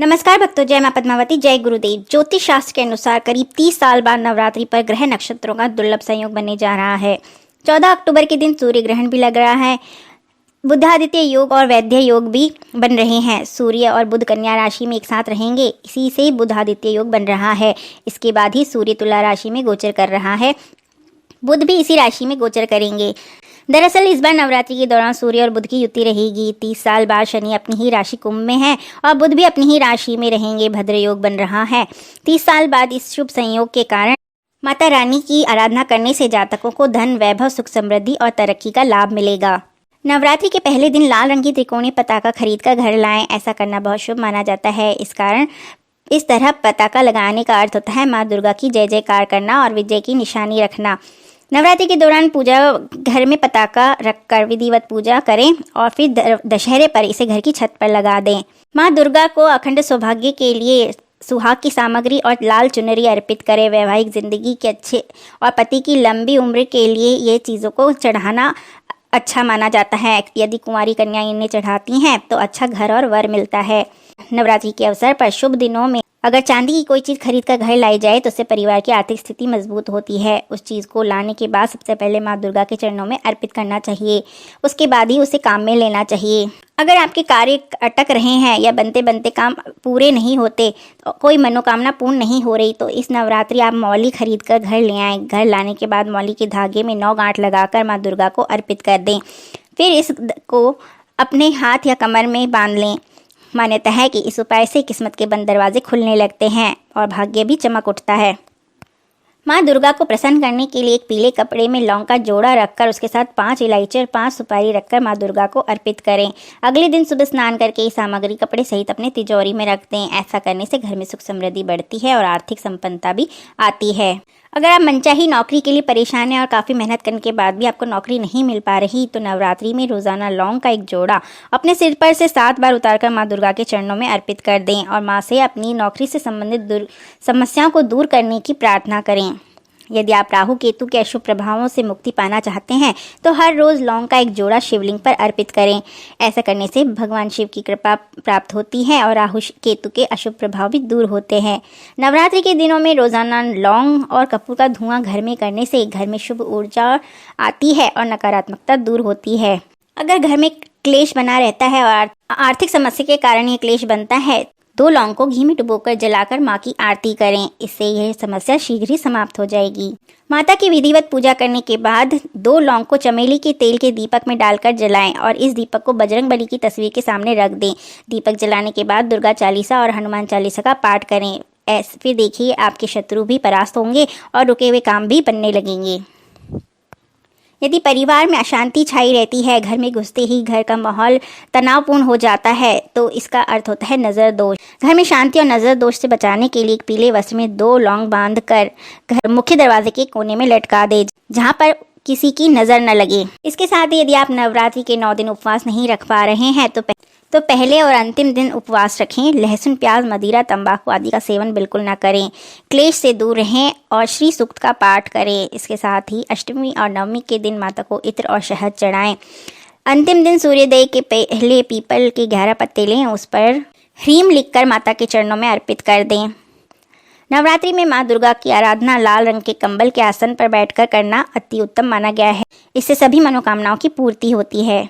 नमस्कार भक्तों, जय मां पद्मावती, जय गुरुदेव। ज्योतिष शास्त्र के अनुसार करीब 30 साल बाद नवरात्रि पर ग्रह नक्षत्रों का दुर्लभ संयोग बनने जा रहा है। 14 अक्टूबर के दिन सूर्य ग्रहण भी लग रहा है। बुधादित्य योग और वैद्य योग भी बन रहे हैं। सूर्य और बुध कन्या राशि में एक साथ रहेंगे, इसी से बुधादित्य योग बन रहा है। इसके बाद ही सूर्य तुला राशि में गोचर कर रहा है। बुध भी इसी राशि में गोचर करेंगे। दरअसल इस बार नवरात्रि के दौरान सूर्य और बुध की युति रहेगी। 30 साल बाद शनि अपनी ही राशि कुंभ में है और बुध भी अपनी ही राशि में रहेंगे। भद्र योग बन रहा है। 30 साल बाद इस शुभ संयोग के कारण माता रानी की आराधना करने से जातकों को धन, वैभव, सुख, समृद्धि और तरक्की का लाभ मिलेगा। नवरात्रि के पहले दिन लाल रंग की त्रिकोणीय पताका खरीद कर घर लाएं। ऐसा करना बहुत शुभ माना जाता है। इस तरह पताका लगाने का अर्थ होता है माँ दुर्गा की जय जयकार करना और विजय की निशानी रखना। नवरात्रि के दौरान पूजा घर में पताका रखकर विधिवत पूजा करें और फिर दशहरे पर इसे घर की छत पर लगा दें। माँ दुर्गा को अखंड सौभाग्य के लिए सुहाग की सामग्री और लाल चुनरी अर्पित करें। वैवाहिक जिंदगी के अच्छे और पति की लंबी उम्र के लिए ये चीज़ों को चढ़ाना अच्छा माना जाता है। यदि कुंवारी कन्या इन्हें चढ़ाती हैं तो अच्छा घर और वर मिलता है। नवरात्रि के अवसर पर शुभ दिनों में अगर चांदी की कोई चीज़ खरीद कर घर लाई जाए तो उससे परिवार की आर्थिक स्थिति मजबूत होती है। उस चीज़ को लाने के बाद सबसे पहले माँ दुर्गा के चरणों में अर्पित करना चाहिए। उसके बाद ही उसे काम में लेना चाहिए। अगर आपके कार्य अटक रहे हैं या बनते बनते काम पूरे नहीं होते, तो कोई मनोकामना पूर्ण नहीं हो रही, तो इस नवरात्रि आप मौली खरीद कर घर ले आएँ। घर लाने के बाद मौली के धागे में 9 गांठ लगाकर माँ दुर्गा को अर्पित कर दें। फिर इसको अपने हाथ या कमर में बांध लें। मान्यता है कि इस उपाय से किस्मत के बंद दरवाजे खुलने लगते हैं और भाग्य भी चमक उठता है। माँ दुर्गा को प्रसन्न करने के लिए एक पीले कपड़े में लौंग का जोड़ा रखकर उसके साथ 5 इलायची और 5 सुपारी रखकर माँ दुर्गा को अर्पित करें। अगले दिन सुबह स्नान करके ये सामग्री कपड़े सहित अपने तिजोरी में रख दें। ऐसा करने से घर में सुख समृद्धि बढ़ती है और आर्थिक संपन्नता भी आती है। अगर आप मनचाही नौकरी के लिए परेशान हैं और काफ़ी मेहनत करने के बाद भी आपको नौकरी नहीं मिल पा रही, तो नवरात्रि में रोजाना लौंग का एक जोड़ा अपने सिर पर से 7 बार उतारकर माँ दुर्गा के चरणों में अर्पित कर दें और माँ से अपनी नौकरी से संबंधित समस्याओं को दूर करने की प्रार्थना करें। यदि आप राहु केतु के अशुभ प्रभावों से मुक्ति पाना चाहते हैं तो हर रोज लौंग का एक जोड़ा शिवलिंग पर अर्पित करें। ऐसा करने से भगवान शिव की कृपा प्राप्त होती है और राहु केतु के अशुभ प्रभाव भी दूर होते हैं। नवरात्रि के दिनों में रोजाना लौंग और कपूर का धुआं घर में करने से घर में शुभ ऊर्जा आती है और नकारात्मकता दूर होती है। अगर घर में क्लेश बना रहता है और आर्थिक समस्या के कारण ये क्लेश बनता है, 2 लौंग को घी में डुबोकर जलाकर माँ की आरती करें। इससे यह समस्या शीघ्र ही समाप्त हो जाएगी। माता की विधिवत पूजा करने के बाद 2 लौंग को चमेली के तेल के दीपक में डालकर जलाएं और इस दीपक को बजरंगबली की तस्वीर के सामने रख दें। दीपक जलाने के बाद दुर्गा चालीसा और हनुमान चालीसा का पाठ करें। फिर देखिए आपके शत्रु भी परास्त होंगे और रुके हुए काम भी बनने लगेंगे। यदि परिवार में अशांति छाई रहती है, घर में घुसते ही घर का माहौल तनावपूर्ण हो जाता है, तो इसका अर्थ होता है नज़र दोष। घर में शांति और नज़र दोष से बचाने के लिए एक पीले वस्त्र में 2 लौंग बांधकर घर मुख्य दरवाजे के कोने में लटका दे, जहां पर किसी की नज़र न लगे। इसके साथ ही यदि आप नवरात्रि के 9 दिन उपवास नहीं रख पा रहे हैं तो पहले और अंतिम दिन उपवास रखें। लहसुन, प्याज, मदिरा, तंबाकू आदि का सेवन बिल्कुल ना करें। क्लेश से दूर रहें और श्री सूक्त का पाठ करें। इसके साथ ही अष्टमी और नवमी के दिन माता को इत्र और शहद चढ़ाएं। अंतिम दिन सूर्योदय के पहले पीपल के 11 पत्ते लें, उस पर ह्रीम लिखकर माता के चरणों में अर्पित कर दें। नवरात्रि में माँ दुर्गा की आराधना लाल रंग के कंबल के आसन पर बैठकर करना अति उत्तम माना गया है। इससे सभी मनोकामनाओं की पूर्ति होती है।